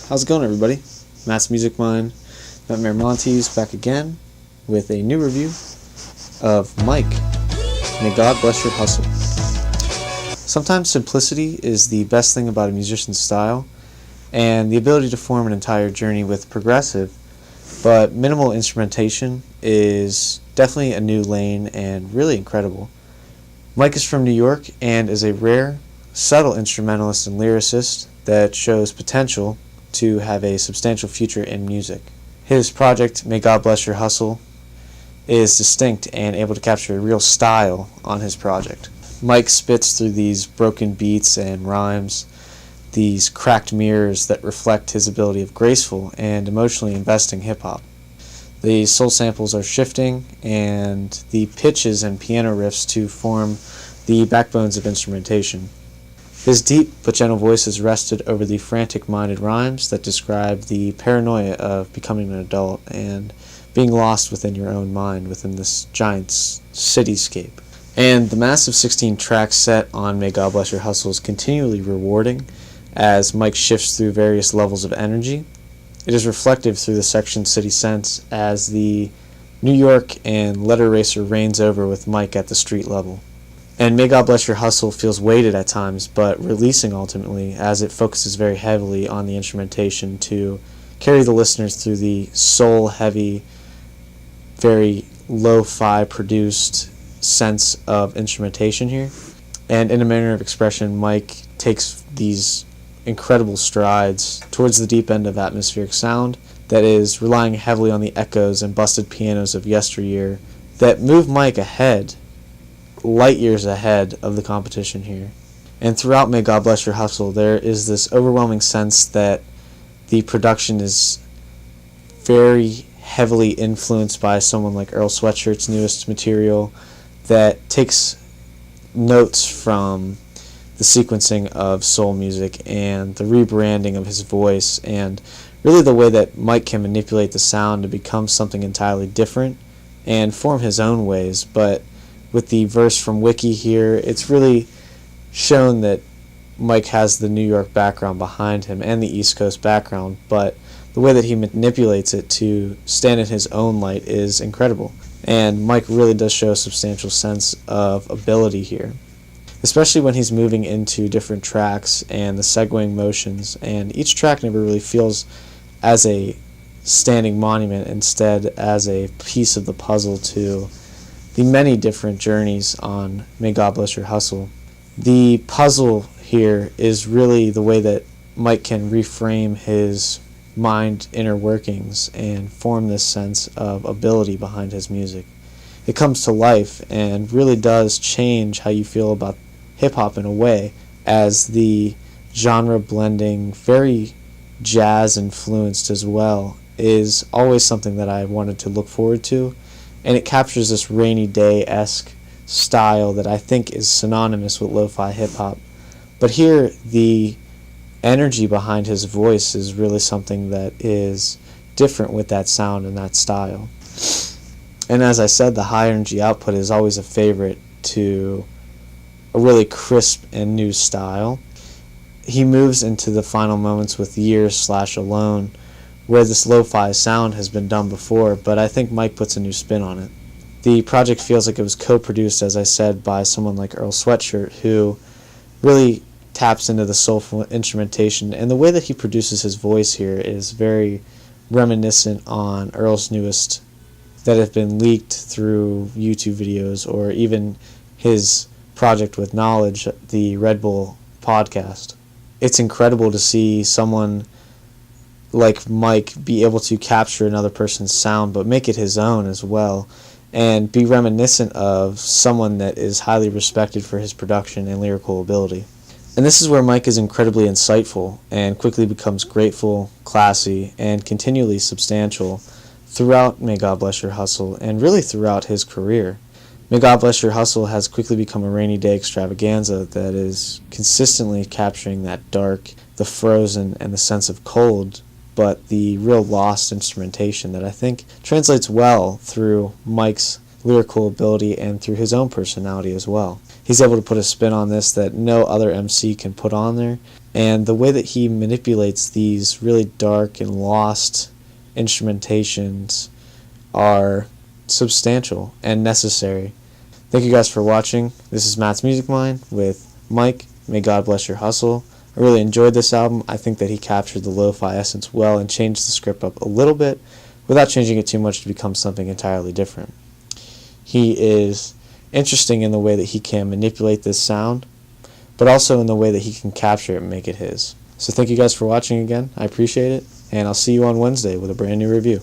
How's it going, everybody? Matt's Music Mind, Matt Miramontes back again with a new review of Mike. May God bless your hustle. Sometimes simplicity is the best thing about a musician's style, and the ability to form an entire journey with progressive, but minimal instrumentation is definitely a new lane and really incredible. Mike is from New York and is a rare, subtle instrumentalist and lyricist that shows potential to have a substantial future in music. His project, May God Bless Your Hustle, is distinct and able to capture a real style on his project. Mike spits through these broken beats and rhymes, these cracked mirrors that reflect his ability of graceful and emotionally investing hip-hop. The soul samples are shifting, and the pitches and piano riffs to form the backbones of instrumentation. His deep but gentle voice is rested over the frantic-minded rhymes that describe the paranoia of becoming an adult and being lost within your own mind within this giant cityscape. And the massive 16-track set on May God Bless Your Hustle is continually rewarding as Mike shifts through various levels of energy. It is reflective through the section City Sense as the New York and letter racer reigns over with Mike at the street level. And May God Bless Your Hustle feels weighted at times, but releasing ultimately, as it focuses very heavily on the instrumentation to carry the listeners through the soul-heavy, very lo-fi produced sense of instrumentation here. And in a manner of expression, Mike takes these incredible strides towards the deep end of atmospheric sound that is relying heavily on the echoes and busted pianos of yesteryear that move Mike ahead, light years ahead of the competition here. And throughout May God Bless Your Hustle, there is this overwhelming sense that the production is very heavily influenced by someone like Earl Sweatshirt's newest material that takes notes from the sequencing of soul music and the rebranding of his voice and really the way that Mike can manipulate the sound to become something entirely different and form his own ways. But with the verse from Wiki here, it's really shown that Mike has the New York background behind him and the East Coast background, but the way that he manipulates it to stand in his own light is incredible. And Mike really does show a substantial sense of ability here, especially when he's moving into different tracks and the segueing motions, and each track never really feels as a standing monument, instead as a piece of the puzzle to the many different journeys on May God Bless Your Hustle. The puzzle here is really the way that Mike can reframe his mind inner workings and form this sense of ability behind his music. It comes to life and really does change how you feel about hip-hop in a way, as the genre blending, very jazz influenced as well, is always something that I wanted to look forward to, and it captures this rainy day-esque style that I think is synonymous with lo-fi hip-hop. But here, the energy behind his voice is really something that is different with that sound and that style. And as I said, the high energy output is always a favorite to a really crisp and new style. He moves into the final moments with Years/Alone, where this lo-fi sound has been done before, but I think Mike puts a new spin on it. The project feels like it was co-produced, as I said, by someone like Earl Sweatshirt, who really taps into the soulful instrumentation, and the way that he produces his voice here is very reminiscent on Earl's newest that have been leaked through YouTube videos, or even his project with Knowledge, the Red Bull podcast. It's incredible to see someone like Mike be able to capture another person's sound but make it his own as well, and be reminiscent of someone that is highly respected for his production and lyrical ability. And this is where Mike is incredibly insightful and quickly becomes grateful, classy, and continually substantial throughout May God Bless Your Hustle, and really throughout his career. May God Bless Your Hustle has quickly become a rainy day extravaganza that is consistently capturing that dark, the frozen, and the sense of cold, but the real lost instrumentation that I think translates well through Mike's lyrical ability and through his own personality as well. He's able to put a spin on this that no other MC can put on there, And the way that he manipulates these really dark and lost instrumentations are substantial and necessary. Thank you guys for watching. This is Matt's Music Mind with Mike. May God bless your hustle. I really enjoyed this album. I think that he captured the lo-fi essence well and changed the script up a little bit without changing it too much to become something entirely different. He is interesting in the way that he can manipulate this sound, but also in the way that he can capture it and make it his. So thank you guys for watching again. I appreciate it, and I'll see you on Wednesday with a brand new review.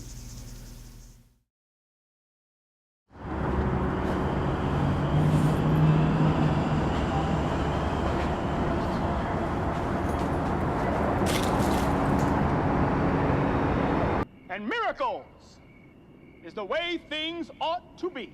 And miracles is the way things ought to be.